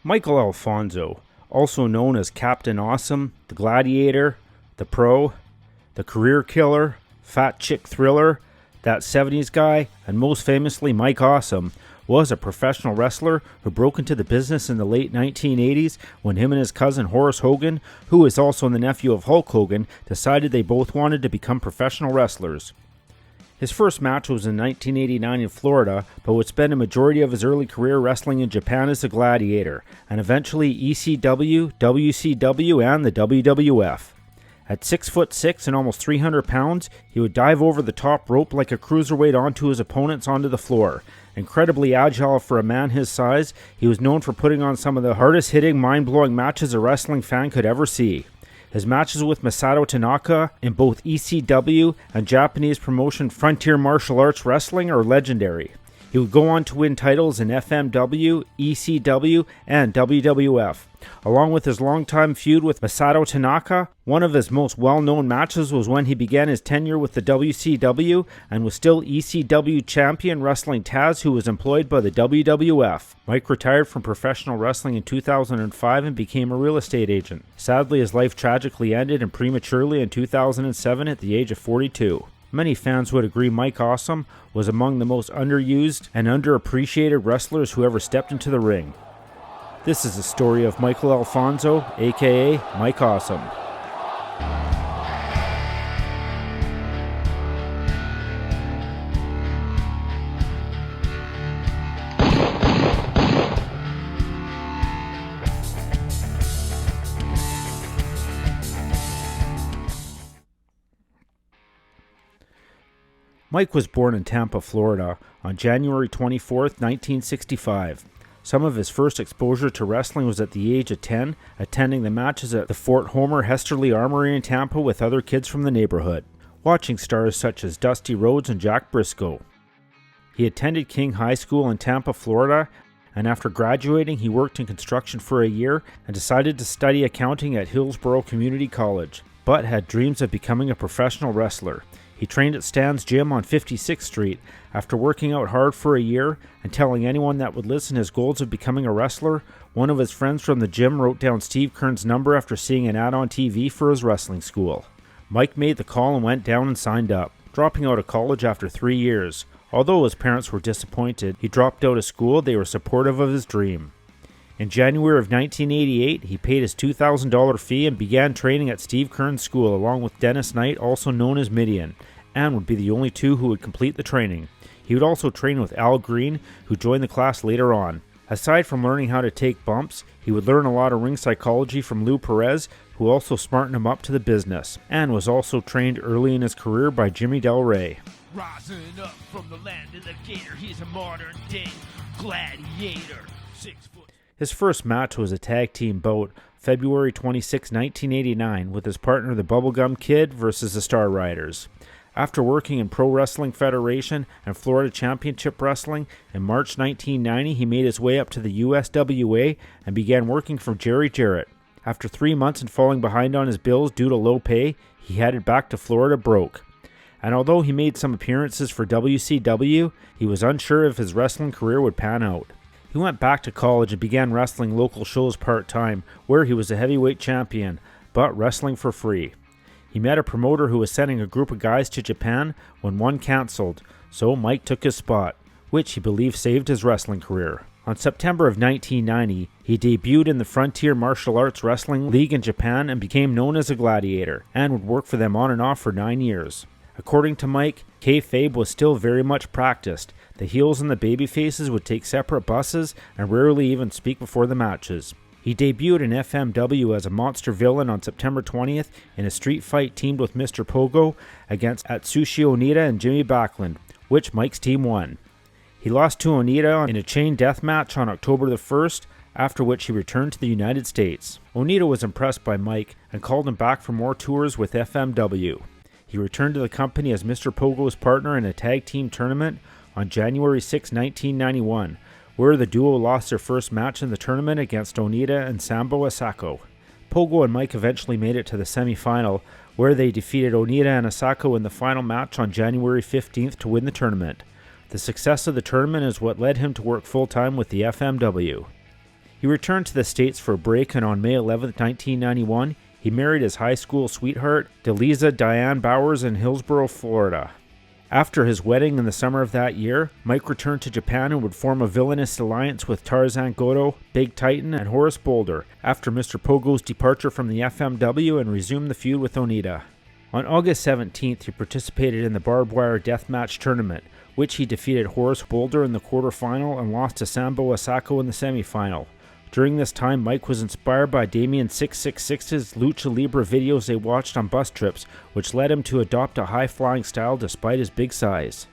Michael Alfonso, also known as Captain Awesome, the Gladiator, the Pro, the Career Killer, Fat Chick Thriller, That 70s Guy, and most famously Mike Awesome, was a professional wrestler who broke into the business in the late 1980s when him and his cousin Horace Hogan, who is also the nephew of Hulk Hogan, decided they both wanted to become professional wrestlers. His first match was in 1989 in Florida, but would spend a majority of his early career wrestling in Japan as the Gladiator, and eventually ECW, WCW, and the WWF. At 6'6" and almost 300 pounds, he would dive over the top rope like a cruiserweight onto his opponents onto the floor. Incredibly agile for a man his size, he was known for putting on some of the hardest-hitting, mind-blowing matches a wrestling fan could ever see. His matches with Masato Tanaka in both ECW and Japanese promotion Frontier Martial Arts Wrestling are legendary. He would go on to win titles in FMW, ECW, and WWF. Along with his longtime feud with Masato Tanaka, one of his most well-known matches was when he began his tenure with the WCW and was still ECW champion wrestling Taz, who was employed by the WWF. Mike retired from professional wrestling in 2005 and became a real estate agent. Sadly, his life tragically ended and prematurely in 2007 at the age of 42. Many fans would agree Mike Awesome was among the most underused and underappreciated wrestlers who ever stepped into the ring. This is the story of Michael Alfonso, aka Mike Awesome. Mike was born in Tampa, Florida on January 24, 1965. Some of his first exposure to wrestling was at the age of 10, attending the matches at the Fort Homer Hesterly Armory in Tampa with other kids from the neighborhood, watching stars such as Dusty Rhodes and Jack Briscoe. He attended King High School in Tampa, Florida, and after graduating he worked in construction for a year and decided to study accounting at Hillsborough Community College, but had dreams of becoming a professional wrestler. He trained at Stan's Gym on 56th Street. After working out hard for a year and telling anyone that would listen his goals of becoming a wrestler, one of his friends from the gym wrote down Steve Keirn's number after seeing an ad on TV for his wrestling school. Mike made the call and went down and signed up, dropping out of college after 3 years. Although his parents were disappointed he dropped out of school, they were supportive of his dream. In January of 1988, he paid his $2,000 fee and began training at Steve Keirn's school along with Dennis Knight, also known as Midian, and would be the only two who would complete the training. He would also train with Al Green, who joined the class later on. Aside from learning how to take bumps, he would learn a lot of ring psychology from Lou Perez, who also smartened him up to the business, and was also trained early in his career by Jimmy Del Rey. Rising up from the land of the gator, he's a modern-day gladiator. 6 foot. His first match was a tag team bout, February 26, 1989, with his partner the Bubblegum Kid versus the Star Riders. After working in Pro Wrestling Federation and Florida Championship Wrestling, in March 1990 he made his way up to the USWA and began working for Jerry Jarrett. After 3 months and falling behind on his bills due to low pay, he headed back to Florida broke. And although he made some appearances for WCW, he was unsure if his wrestling career would pan out. He went back to college and began wrestling local shows part-time, where he was a heavyweight champion, but wrestling for free. He met a promoter who was sending a group of guys to Japan when one canceled, so Mike took his spot, which he believed saved his wrestling career. On September of 1990, he debuted in the Frontier Martial Arts Wrestling League in Japan and became known as a Gladiator, and would work for them on and off for 9 years. According to Mike, kayfabe was still very much practiced. The heels and the babyfaces would take separate buses and rarely even speak before the matches. He debuted in FMW as a monster villain on September 20th in a street fight teamed with Mr. Pogo against Atsushi Onita and Jimmy Backlund, which Mike's team won. He lost to Onita in a chain death match on October the 1st, after which he returned to the United States. Onita was impressed by Mike and called him back for more tours with FMW. He returned to the company as Mr. Pogo's partner in a tag team tournament on January 6, 1991, where the duo lost their first match in the tournament against Onita and Sambo Asako. Pogo and Mike eventually made it to the semi-final, where they defeated Onita and Asako in the final match on January 15th to win the tournament. The success of the tournament is what led him to work full-time with the FMW. He returned to the States for a break, and on May 11, 1991, he married his high school sweetheart, Delisa Diane Bowers, in Hillsborough, Florida. After his wedding in the summer of that year, Mike returned to Japan and would form a villainous alliance with Tarzan Goto, Big Titan, and Horace Boulder after Mr. Pogo's departure from the FMW and resumed the feud with Onita. On August 17th, he participated in the Barbed Wire Deathmatch tournament, which he defeated Horace Boulder in the quarterfinal and lost to Sambo Asako in the semifinal. During this time, Mike was inspired by Damien 666's Lucha Libre videos they watched on bus trips, which led him to adopt a high-flying style despite his big size.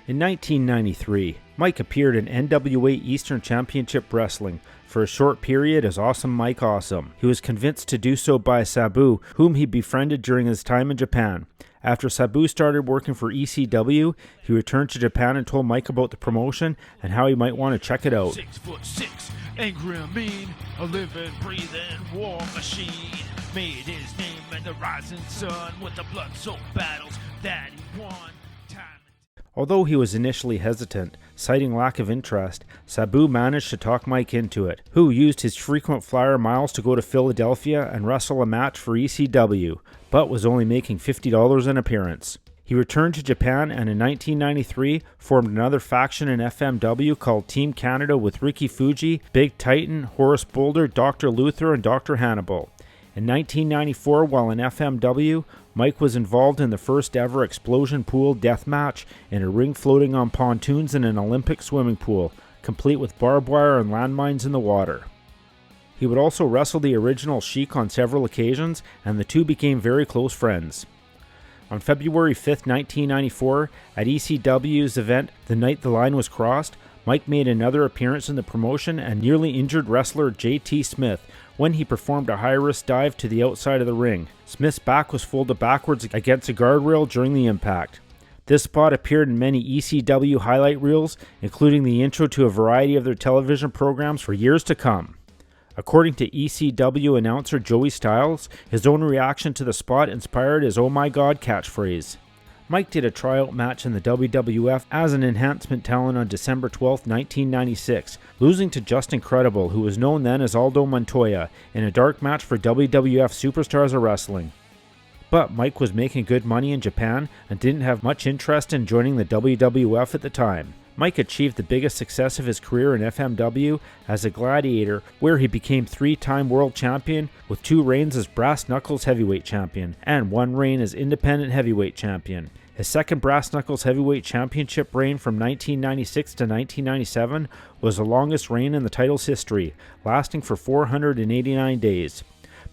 In 1993, Mike appeared in NWA Eastern Championship Wrestling for a short period as Awesome Mike Awesome. He was convinced to do so by Sabu, whom he befriended during his time in Japan. After Sabu started working for ECW, he returned to Japan and told Mike about the promotion and how he might want to check it out. 6'6", angry and mean, a living, breathing war machine. Made his name in the rising sun with the blood-soaked battles that he won. Although he was initially hesitant, citing lack of interest, Sabu managed to talk Mike into it, who used his frequent flyer miles to go to Philadelphia and wrestle a match for ECW, but was only making $50 an appearance. He returned to Japan and in 1993 formed another faction in FMW called Team Canada with Ricky Fuji, Big Titan, Horace Boulder, Dr. Luther, and Dr. Hannibal. In 1994, while in FMW, Mike was involved in the first ever explosion pool death match in a ring floating on pontoons in an Olympic swimming pool, complete with barbed wire and landmines in the water. He would also wrestle the original Sheik on several occasions, and the two became very close friends. On February 5, 1994, at ECW's event The Night the Line Was Crossed, Mike made another appearance in the promotion and nearly injured wrestler JT Smith when he performed a high-risk dive to the outside of the ring. Smith's back was folded backwards against a guardrail during the impact. This spot appeared in many ECW highlight reels, including the intro to a variety of their television programs for years to come. According to ECW announcer Joey Styles, his own reaction to the spot inspired his "Oh my God" catchphrase. Mike did a tryout match in the WWF as an enhancement talent on December 12, 1996, losing to Justin Credible, who was known then as Aldo Montoya, in a dark match for WWF Superstars of Wrestling. But Mike was making good money in Japan and didn't have much interest in joining the WWF at the time. Mike achieved the biggest success of his career in FMW as a gladiator, where he became 3-time world champion with 2 reigns as Brass Knuckles heavyweight champion and 1 reign as independent heavyweight champion. His second Brass Knuckles heavyweight championship reign from 1996 to 1997 was the longest reign in the title's history, lasting for 489 days.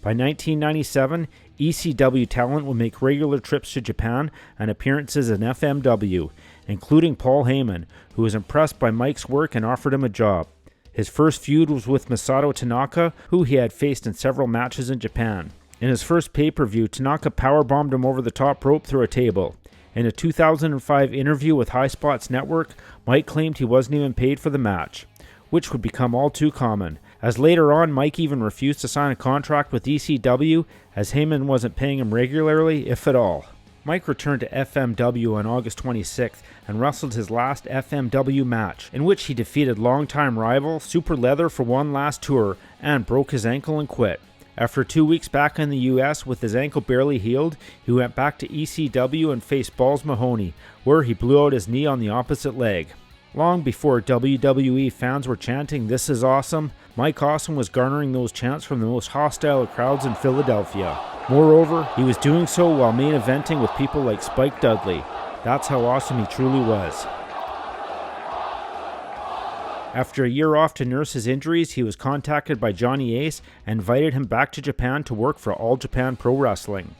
By 1997, ECW talent would make regular trips to Japan and appearances in FMW, including Paul Heyman, who was impressed by Mike's work and offered him a job. His first feud was with Masato Tanaka, who he had faced in several matches in Japan. In his first pay-per-view, Tanaka powerbombed him over the top rope through a table. In a 2005 interview with High Spots Network, Mike claimed he wasn't even paid for the match, which would become all too common, as later on Mike even refused to sign a contract with ECW as Heyman wasn't paying him regularly, if at all. Mike returned to FMW on August 26th and wrestled his last FMW match, in which he defeated longtime rival Super Leather for one last tour and broke his ankle and quit. After 2 weeks back in the US with his ankle barely healed, he went back to ECW and faced Balls Mahoney, where he blew out his knee on the opposite leg. Long before WWE fans were chanting "This is awesome," Mike Awesome was garnering those chants from the most hostile of crowds in Philadelphia. Moreover, he was doing so while main eventing with people like Spike Dudley. That's how awesome he truly was. After a year off to nurse his injuries, he was contacted by Johnny Ace and invited him back to Japan to work for All Japan Pro Wrestling.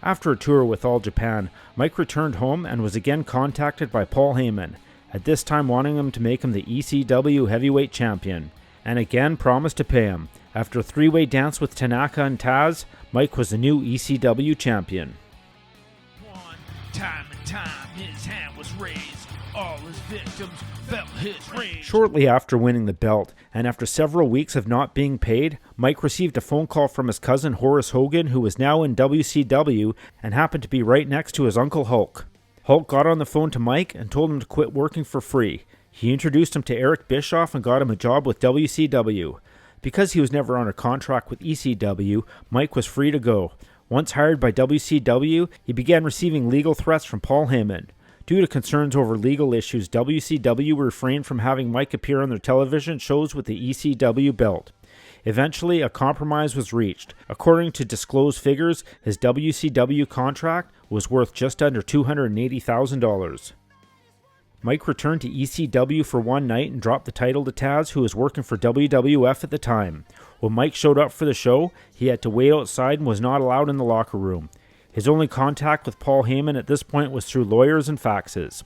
After a tour with All Japan, Mike returned home and was again contacted by Paul Heyman, at this time wanting him to make him the ECW heavyweight champion, and again promised to pay him. After a 3-way dance with Tanaka and Taz, Mike was the new ECW champion. One time and time his hand was raised. All his victims felt his rage. Shortly after winning the belt, and after several weeks of not being paid, Mike received a phone call from his cousin Horace Hogan, who was now in WCW and happened to be right next to his Uncle Hulk. Hulk got on the phone to Mike and told him to quit working for free. He introduced him to Eric Bischoff and got him a job with WCW. Because he was never on a contract with ECW, Mike was free to go. Once hired by WCW, he began receiving legal threats from Paul Heyman. Due to concerns over legal issues, WCW refrained from having Mike appear on their television shows with the ECW belt. Eventually, a compromise was reached. According to disclosed figures, his WCW contract was worth just under $280,000. Mike returned to ECW for one night and dropped the title to Taz, who was working for WWF at the time. When Mike showed up for the show, he had to wait outside and was not allowed in the locker room. His only contact with Paul Heyman at this point was through lawyers and faxes.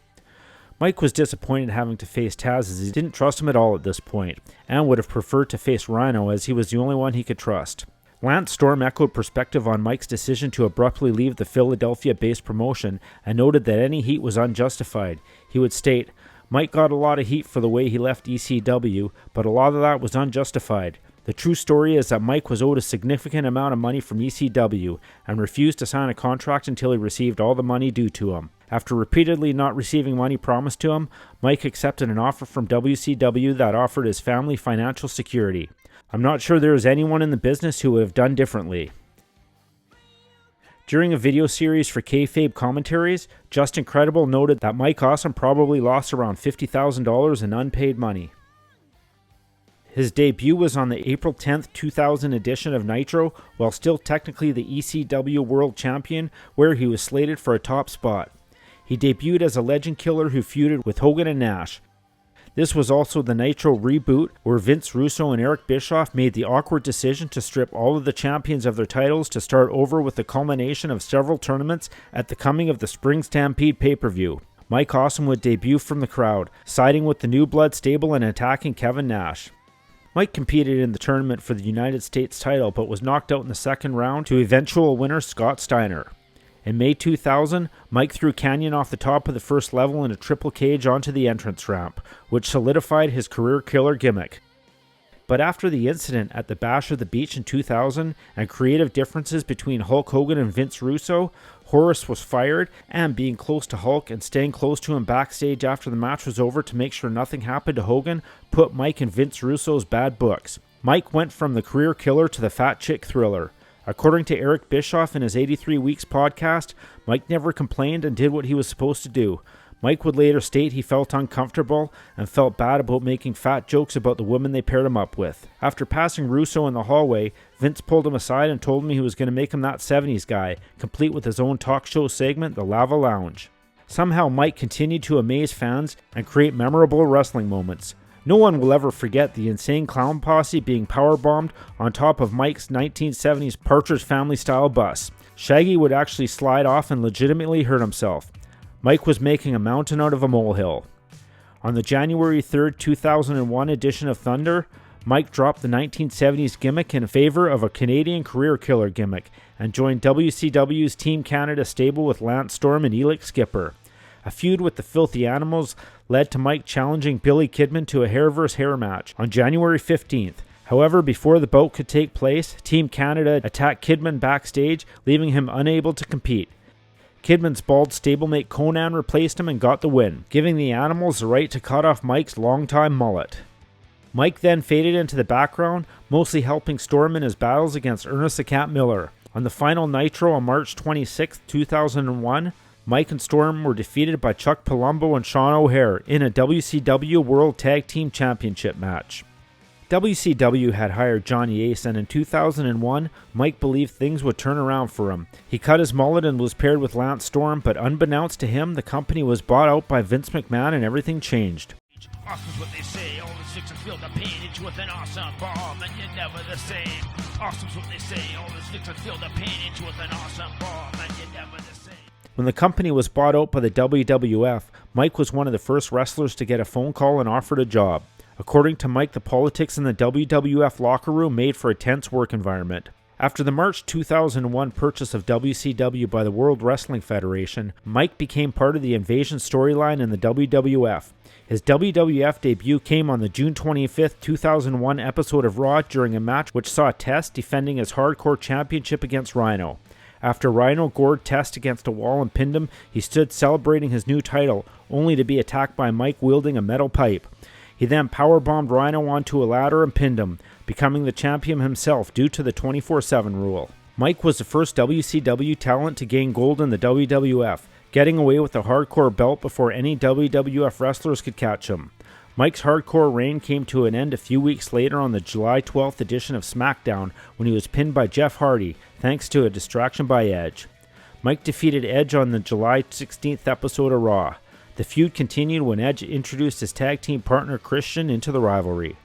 Mike was disappointed having to face Taz, as he didn't trust him at all at this point, and would have preferred to face Rhino, as he was the only one he could trust. Lance Storm echoed perspective on Mike's decision to abruptly leave the Philadelphia-based promotion and noted that any heat was unjustified. He would state, "Mike got a lot of heat for the way he left ECW, but a lot of that was unjustified. The true story is that Mike was owed a significant amount of money from ECW and refused to sign a contract until he received all the money due to him. After repeatedly not receiving money promised to him, Mike accepted an offer from WCW that offered his family financial security. I'm not sure there is anyone in the business who would have done differently." During a video series for Kayfabe Commentaries, Justin Credible noted that Mike Awesome probably lost around $50,000 in unpaid money. His debut was on the April 10th, 2000 edition of Nitro, while still technically the ECW World Champion, where he was slated for a top spot. He debuted as a legend killer who feuded with Hogan and Nash. This was also the Nitro reboot, where Vince Russo and Eric Bischoff made the awkward decision to strip all of the champions of their titles to start over with the culmination of several tournaments at the coming of the Spring Stampede pay-per-view. Mike Awesome would debut from the crowd, siding with the New Blood stable and attacking Kevin Nash. Mike competed in the tournament for the United States title, but was knocked out in the second round to eventual winner Scott Steiner. In May 2000, Mike threw Kanyon off the top of the first level in a triple cage onto the entrance ramp, which solidified his career killer gimmick. But after the incident at the Bash of the Beach in 2000 and creative differences between Hulk Hogan and Vince Russo, Horace was fired, and being close to Hulk and staying close to him backstage after the match was over to make sure nothing happened to Hogan put Mike in Vince Russo's bad books. Mike went from the career killer to the fat chick thriller. According to Eric Bischoff in his 83 Weeks podcast, Mike never complained and did what he was supposed to do. Mike would later state he felt uncomfortable and felt bad about making fat jokes about the women they paired him up with. After passing Russo in the hallway, Vince pulled him aside and told him he was going to make him that 70s guy, complete with his own talk show segment, The Lava Lounge. Somehow Mike continued to amaze fans and create memorable wrestling moments. No one will ever forget the Insane Clown Posse being powerbombed on top of Mike's 1970s Partridge Family-style bus. Shaggy would actually slide off and legitimately hurt himself. Mike was making a mountain out of a molehill. On the January 3rd, 2001 edition of Thunder, Mike dropped the 1970s gimmick in favor of a Canadian career killer gimmick and joined WCW's Team Canada stable with Lance Storm and Elix Skipper. A feud with the Filthy Animals led to Mike challenging Billy Kidman to a hair vs. hair match on January 15th. However, before the bout could take place, Team Canada attacked Kidman backstage, leaving him unable to compete. Kidman's bald stablemate Conan replaced him and got the win, giving the Animals the right to cut off Mike's longtime mullet. Mike then faded into the background, mostly helping Storm in his battles against Ernest the Cat Miller. On the final Nitro on March 26, 2001, Mike and Storm were defeated by Chuck Palumbo and Sean O'Hare in a WCW World Tag Team Championship match. WCW had hired Johnny Ace, and in 2001, Mike believed things would turn around for him. He cut his mullet and was paired with Lance Storm, but unbeknownst to him, the company was bought out by Vince McMahon and everything changed. Awesome's what they say, all the sticks are filled up page with an awesome bomb, and you're never the same. Awesome's what they say, all the sticks are filled up page with an awesome bomb, and you're never the same. When the company was bought out by the WWF, Mike was one of the first wrestlers to get a phone call and offered a job. According to Mike, the politics in the WWF locker room made for a tense work environment. After the March 2001 purchase of WCW by the World Wrestling Federation, Mike became part of the Invasion storyline in the WWF. His WWF debut came on the June 25, 2001 episode of Raw during a match which saw Test defending his Hardcore Championship against Rhino. After Rhino gored Test against a wall and pinned him, he stood celebrating his new title, only to be attacked by Mike wielding a metal pipe. He then powerbombed Rhino onto a ladder and pinned him, becoming the champion himself due to the 24/7 rule. Mike was the first WCW talent to gain gold in the WWF, getting away with the hardcore belt before any WWF wrestlers could catch him. Mike's hardcore reign came to an end a few weeks later on the July 12th edition of SmackDown when he was pinned by Jeff Hardy, thanks to a distraction by Edge. Mike defeated Edge on the July 16th episode of Raw. The feud continued when Edge introduced his tag team partner Christian into the rivalry.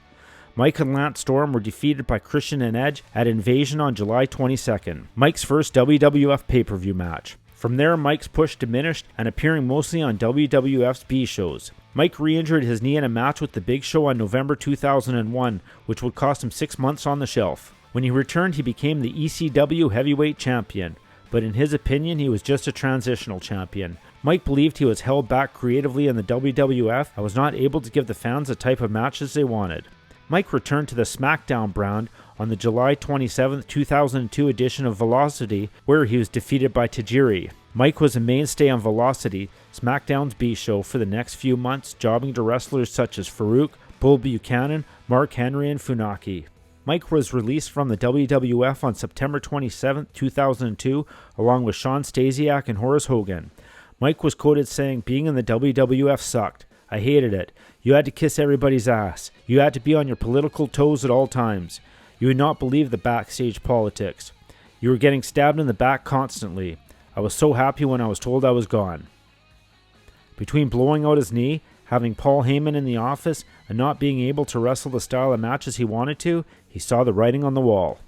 Mike and Lance Storm were defeated by Christian and Edge at Invasion on July 22nd, Mike's first WWF pay-per-view match. From there, Mike's push diminished and appearing mostly on WWF's B shows. Mike re-injured his knee in a match with The Big Show on November 2001, which would cost him 6 months on the shelf. When he returned, he became the ECW heavyweight champion, but in his opinion, he was just a transitional champion. Mike believed he was held back creatively in the WWF and was not able to give the fans the type of matches they wanted. Mike returned to the SmackDown brand on the July 27, 2002 edition of Velocity, where he was defeated by Tajiri. Mike was a mainstay on Velocity, SmackDown's B show, for the next few months, jobbing to wrestlers such as Farouk, Bull Buchanan, Mark Henry, and Funaki. Mike was released from the WWF on September 27, 2002, along with Shawn Stasiak and Horace Hogan. Mike was quoted saying, "Being in the WWF sucked. I hated it. You had to kiss everybody's ass. You had to be on your political toes at all times. You would not believe the backstage politics. You were getting stabbed in the back constantly. I was so happy when I was told I was gone." Between blowing out his knee, having Paul Heyman in the office, and not being able to wrestle the style of matches he wanted to, he saw the writing on the wall.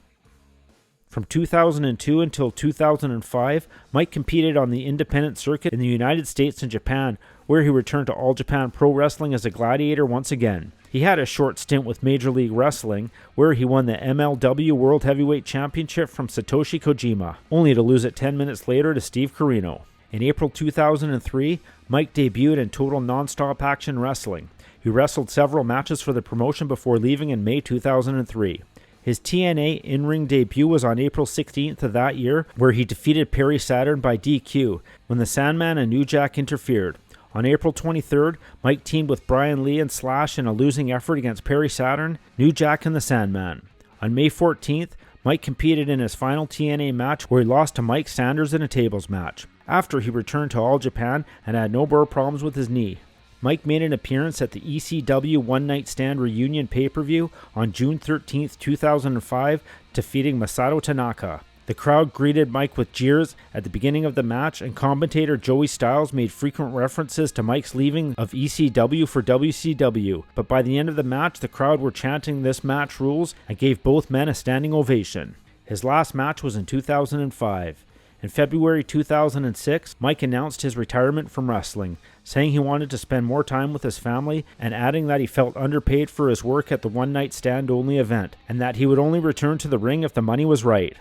From 2002 until 2005, Mike competed on the independent circuit in the United States and Japan, where he returned to All Japan Pro Wrestling as a gladiator once again. He had a short stint with Major League Wrestling, where he won the MLW World Heavyweight Championship from Satoshi Kojima, only to lose it 10 minutes later to Steve Corino. In April 2003, Mike debuted in Total Nonstop Action Wrestling. He wrestled several matches for the promotion before leaving in May 2003. His TNA in-ring debut was on April 16th of that year, where he defeated Perry Saturn by DQ when the Sandman and New Jack interfered. On April 23rd, Mike teamed with Brian Lee and Slash in a losing effort against Perry Saturn, New Jack, and the Sandman. On May 14th, Mike competed in his final TNA match where he lost to Mike Sanders in a tables match, after he returned to All Japan and had no more problems with his knee. Mike made an appearance at the ECW One Night Stand Reunion pay-per-view on June 13, 2005, defeating Masato Tanaka. The crowd greeted Mike with jeers at the beginning of the match, and commentator Joey Styles made frequent references to Mike's leaving of ECW for WCW, but by the end of the match, the crowd were chanting "This match rules" and gave both men a standing ovation. His last match was in 2005. In February 2006, Mike announced his retirement from wrestling, saying he wanted to spend more time with his family and adding that he felt underpaid for his work at the One Night Stand only event, and that he would only return to the ring if the money was right.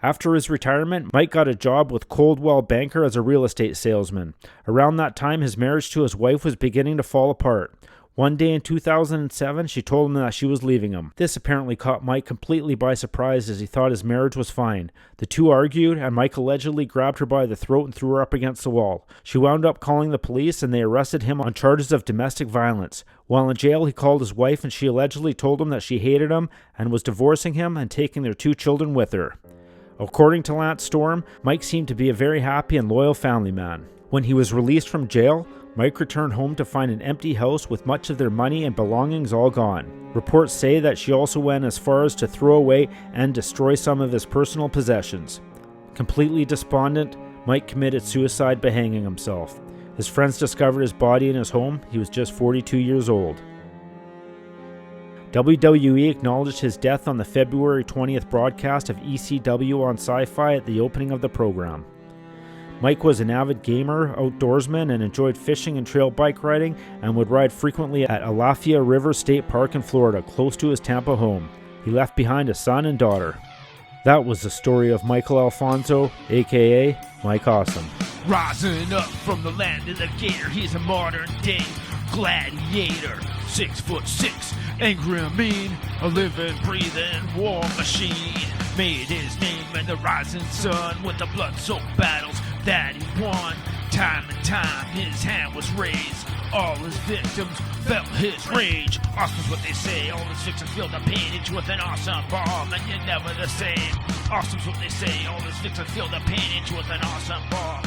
After his retirement, Mike got a job with Coldwell Banker as a real estate salesman. Around that time, his marriage to his wife was beginning to fall apart. One day in 2007, she told him that she was leaving him. This apparently caught Mike completely by surprise, as he thought his marriage was fine. The two argued, and Mike allegedly grabbed her by the throat and threw her up against the wall. She wound up calling the police, and they arrested him on charges of domestic violence. While in jail, he called his wife, and she allegedly told him that she hated him and was divorcing him and taking their 2 children with her. According to Lance Storm, Mike seemed to be a very happy and loyal family man. When he was released from jail, Mike returned home to find an empty house with much of their money and belongings all gone. Reports say that she also went as far as to throw away and destroy some of his personal possessions. Completely despondent, Mike committed suicide by hanging himself. His friends discovered his body in his home. He was just 42 years old. WWE acknowledged his death on the February 20th broadcast of ECW on Sci-Fi at the opening of the program. Mike was an avid gamer, outdoorsman, and enjoyed fishing and trail bike riding, and would ride frequently at Alafia River State Park in Florida, close to his Tampa home. He left behind a son and daughter. That was the story of Michael Alfonso, aka Mike Awesome. Rising up from the land of the gator, he's a modern day gladiator. 6'6", angry and mean, a living, breathing war machine. Made his name in the rising sun with the blood-soaked battles that he won. Time and time his hand was raised all his victims felt his rage. Awesome's what they say, all his victims feel the pain. Each with an awesome bomb, and you're never the same. Awesome's what they say, all his victims feel the pain. Each with an awesome bomb,